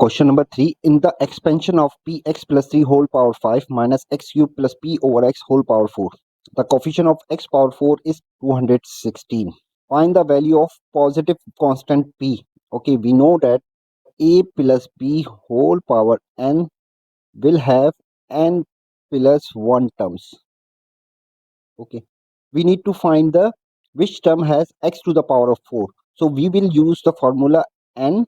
Question number 3. In the expansion of px plus 3 whole power 5 minus x cube plus p over x whole power 4, the coefficient of x power 4 is 216. Find the value of positive constant p. Okay, we know that a plus b whole power n will have n plus 1 terms. Okay, we need to find the which term has x to the power of 4. So we will use the formula n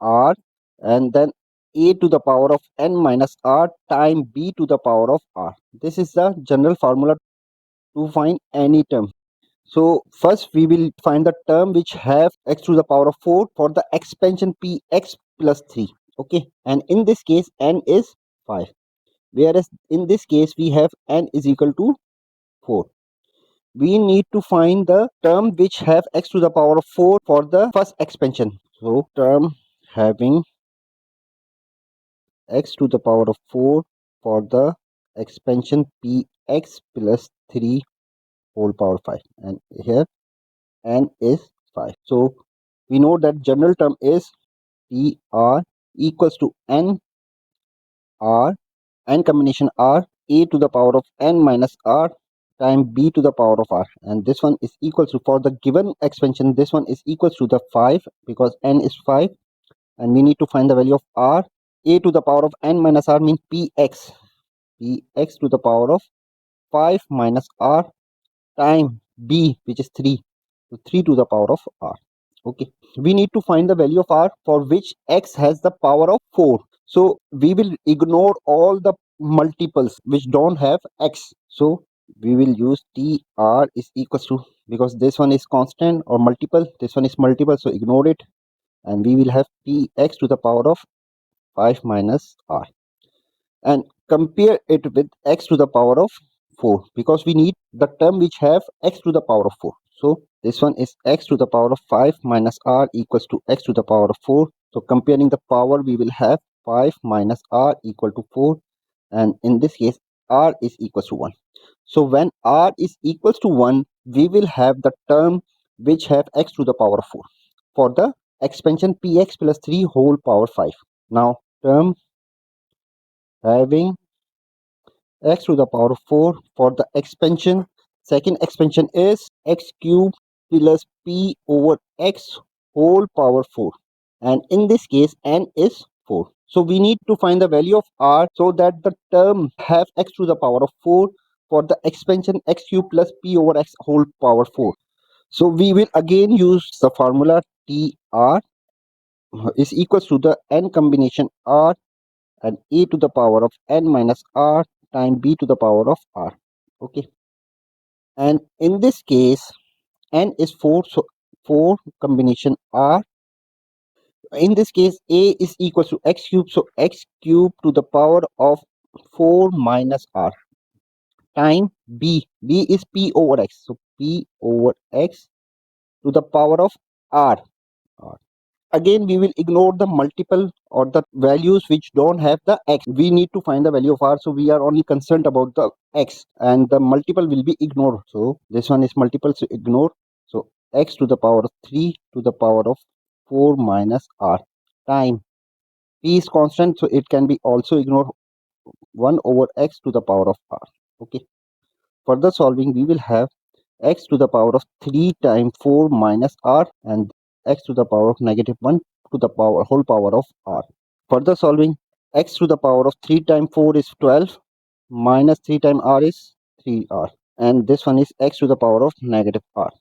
r and then a to the power of n minus r time b to the power of r. This is the general formula to find any term. So first we will find the term which have x to the power of 4 for the expansion px plus 3. Okay, and in this case n is 5, whereas in this case we have n is equal to 4. We need to find the term which have x to the power of 4 for the first expansion. So term having x to the power of 4 for the expansion px plus 3 whole power 5, and here n is 5. So we know that general term is tr equals to n r, n combination r, a to the power of n minus r time b to the power of r, and this one is equals to, for the given expansion, this one is equals to the 5 because n is 5, and we need to find the value of r. A to the power of n minus r means px to the power of 5 minus r time b, which is 3, so 3 to the power of r. Okay, we need to find the value of r for which x has the power of 4. So we will ignore all the multiples which don't have x. So we will use tr is equals to, because this one is constant or multiple, this one is multiple, so ignore it, and we will have px to the power of 5 minus r, and compare it with x to the power of 4, because we need the term which have x to the power of 4. So this one is x to the power of 5 minus r equals to x to the power of 4. So comparing the power, we will have 5 minus r equal to 4, and in this case r is equals to 1. So when r is equals to 1, we will have the term which have x to the power of 4 for the expansion px plus 3 whole power 5. Now term having x to the power of 4 for the expansion, second expansion is x cube plus p over x whole power 4, and in this case n is 4. So we need to find the value of r so that the term have x to the power of 4 for the expansion x cube plus p over x whole power 4. So we will again use the formula tr is equals to the n combination r and a to the power of n minus r time b to the power of r. Okay, and in this case n is 4, so 4 combination r, in this case a is equals to x cube, so x cube to the power of 4 minus r time b is p over x, so p over x to the power of r. Again we will ignore the multiple or the values which don't have the x. We need to find the value of r, so we are only concerned about the x, and the multiple will be ignored. So this one is multiple, so ignore. So x to the power of 3 to the power of 4 minus r time p is constant, so it can be also ignored, 1 over x to the power of r. Okay, further solving, we will have x to the power of 3 times 4 minus r and x to the power of negative 1 to the power whole power of r. Further solving, x to the power of 3 times 4 is 12 minus 3 times r is 3r, and this one is x to the power of negative r.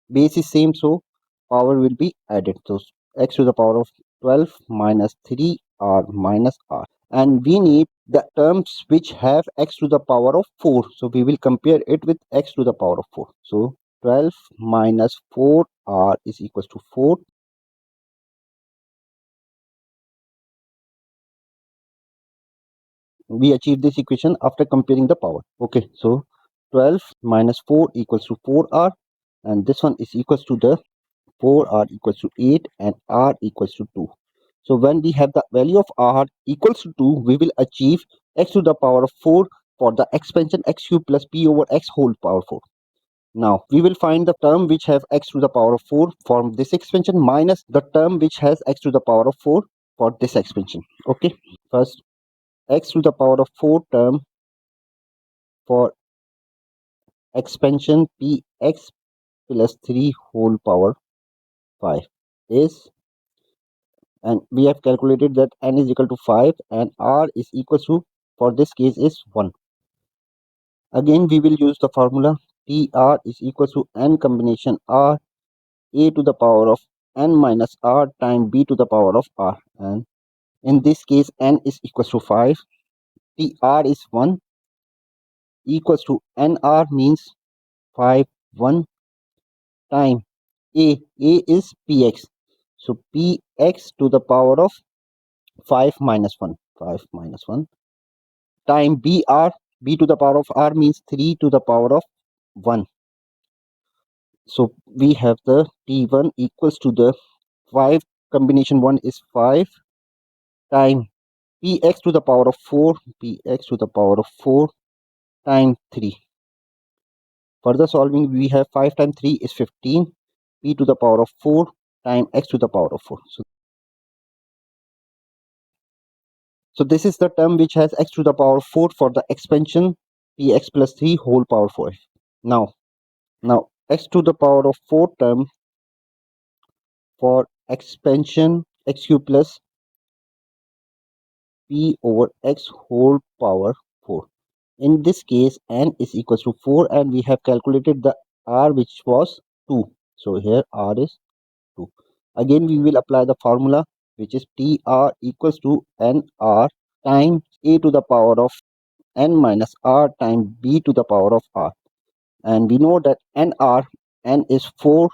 Base is same, so power will be added. So x to the power of 12 minus 3r minus r, and we need the terms which have x to the power of 4, so we will compare it with x to the power of 4. So 12 minus 4r is equals to 4. We achieve this equation after comparing the power. Okay, so 12 minus 4 equals to 4r, and this one is equals to the 4r equals to 8 and r equals to 2. So when we have the value of r equals to 2, we will achieve x to the power of 4 for the expansion x cube plus p over x whole power 4. Now we will find the term which have x to the power of 4 from this expansion minus the term which has x to the power of 4 for this expansion. Okay, first x to the power of 4 term for expansion px plus 3 whole power 5 is, and we have calculated that n is equal to 5 and r is equal to, for this case, is 1. Again we will use the formula tr is equal to n combination r a to the power of n minus r times b to the power of r, and in this case n is equal to 5, tr is 1, equals to nr means 5 1 time a is px, so px to the power of 5 minus 1, 5 minus 1 time br, b to the power of r means 3 to the power of 1. So we have the t1 equals to the 5 combination 1 is 5 time px to the power of 4, px to the power of 4 time 3. Further solving, we have 5 times 3 is 15, p to the power of 4 time x to the power of 4. So this is the term which has x to the power of 4 for the expansion px plus 3 whole power 4. Now x to the power of 4 term for expansion x cube plus p over x whole power 4. In this case, n is equals to 4 and we have calculated the r which was 2. So here r is 2. Again we will apply the formula which is tr equals to nr times a to the power of n minus r times b to the power of r. And we know that n is 4,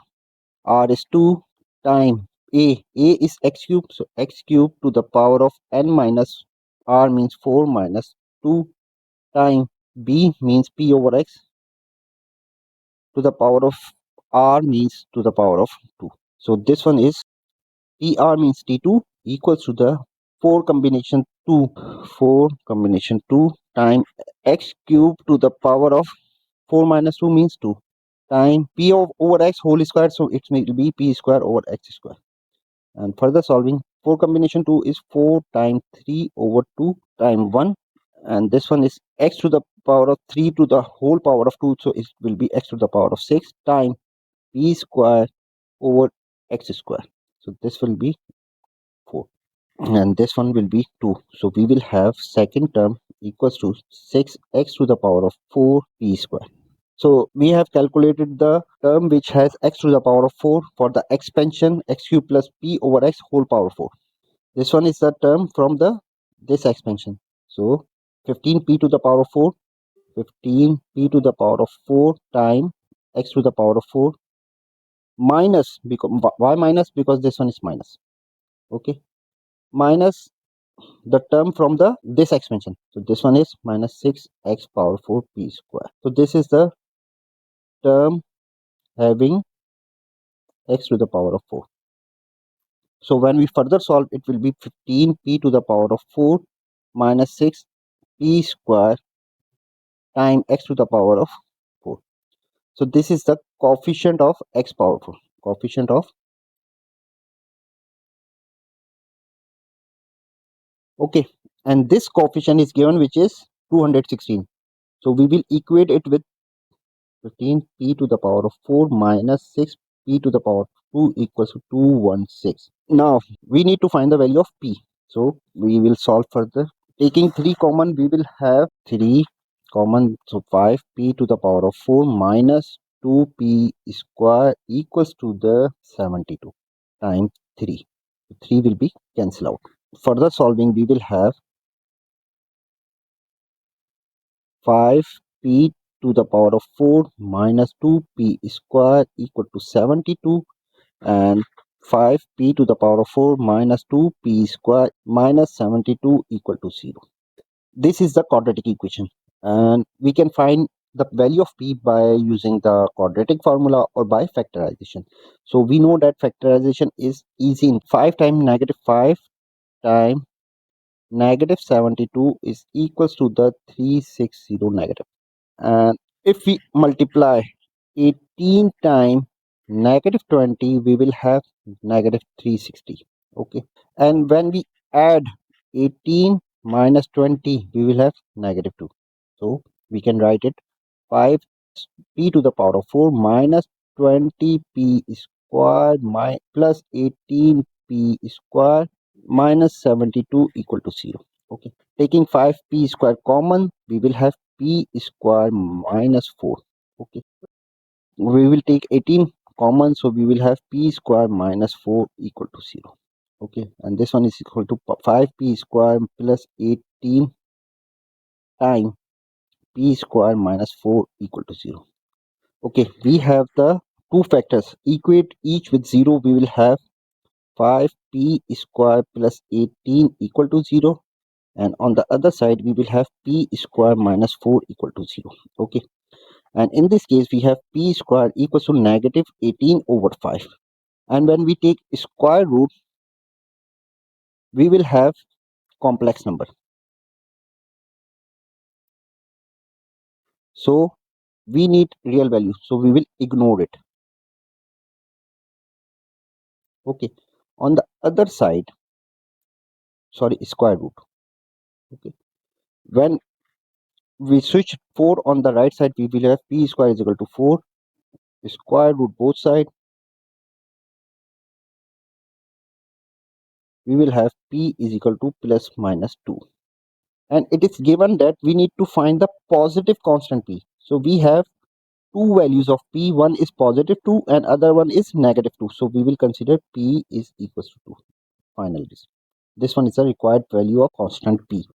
r is 2 time a is x cube, so x cube to the power of n minus r means 4 minus 2 time b means p over x to the power of r means to the power of 2. So this one is tr means t2 equals to the 4 combination 2, 4 combination 2 time x cube to the power of 4 minus 2 means 2 time p over x whole square, so it will be p square over x square. And further solving, 4 combination 2 is 4 times 3 over 2 time 1, and this one is x to the power of 3 to the whole power of 2, so it will be x to the power of 6 time p square over x square. So this will be 4 and this one will be 2. So we will have second term equals to 6x to the power of 4 p square. So we have calculated the term which has x to the power of 4 for the expansion x cube plus p over x whole power 4. This one is the term from the this expansion. So 15p to the power of 4, 15p to the power of 4 time x to the power of 4 minus, because why minus, because this one is minus, okay, minus the term from the this expansion. So this one is minus 6x power 4 p square. So this is the term having x to the power of 4. So when we further solve, it will be 15p to the power of 4 minus 6p square time x to the power of 4. So this is the coefficient of x power 4. Coefficient of, okay, and this coefficient is given which is 216. So we will equate it with 15p to the power of 4 minus 6p to the power of 2 equals to 216. Now we need to find the value of p. So we will solve further. Taking 3 common, we will have 3 common, so 5p to the power of 4 minus 2p square equals to the 72 times 3. 3 will be cancelled out. Further solving, we will have 5p to the power of 4 minus 2p square equal to 72, and 5p to the power of 4 minus 2p square minus 72 equal to 0. This is the quadratic equation, and we can find the value of p by using the quadratic formula or by factorization. So we know that factorization is easy. In 5 times negative 5 times negative 72 is equals to the 360 negative. And if we multiply 18 times negative 20, we will have negative 360. Okay, and when we add 18 minus 20, we will have negative 2. So we can write it 5p to the power of 4 minus 20p squared plus 18p squared minus 72 equal to 0. Okay, taking 5p square common, we will have p square minus 4. Okay, we will take 18 common, so we will have p square minus 4 equal to 0. Okay, and this one is equal to 5p square plus 18 times p square minus 4 equal to 0. Okay, we have the two factors. Equate each with 0. We will have 5p square plus 18 equal to 0. And on the other side, we will have p square minus 4 equal to 0. Okay, and in this case, we have p square equals to negative 18 over 5. And when we take square root, we will have complex number. So we need real value. So we will ignore it. Okay, on the other side, sorry, square root. Okay, when we switch 4 on the right side, we will have p square is equal to 4 square root both side. We will have p is equal to plus minus 2, and it is given that we need to find the positive constant p. So we have two values of p. One is positive 2 and other one is negative 2. So we will consider p is equals to 2. Finally, this one is the required value of constant p.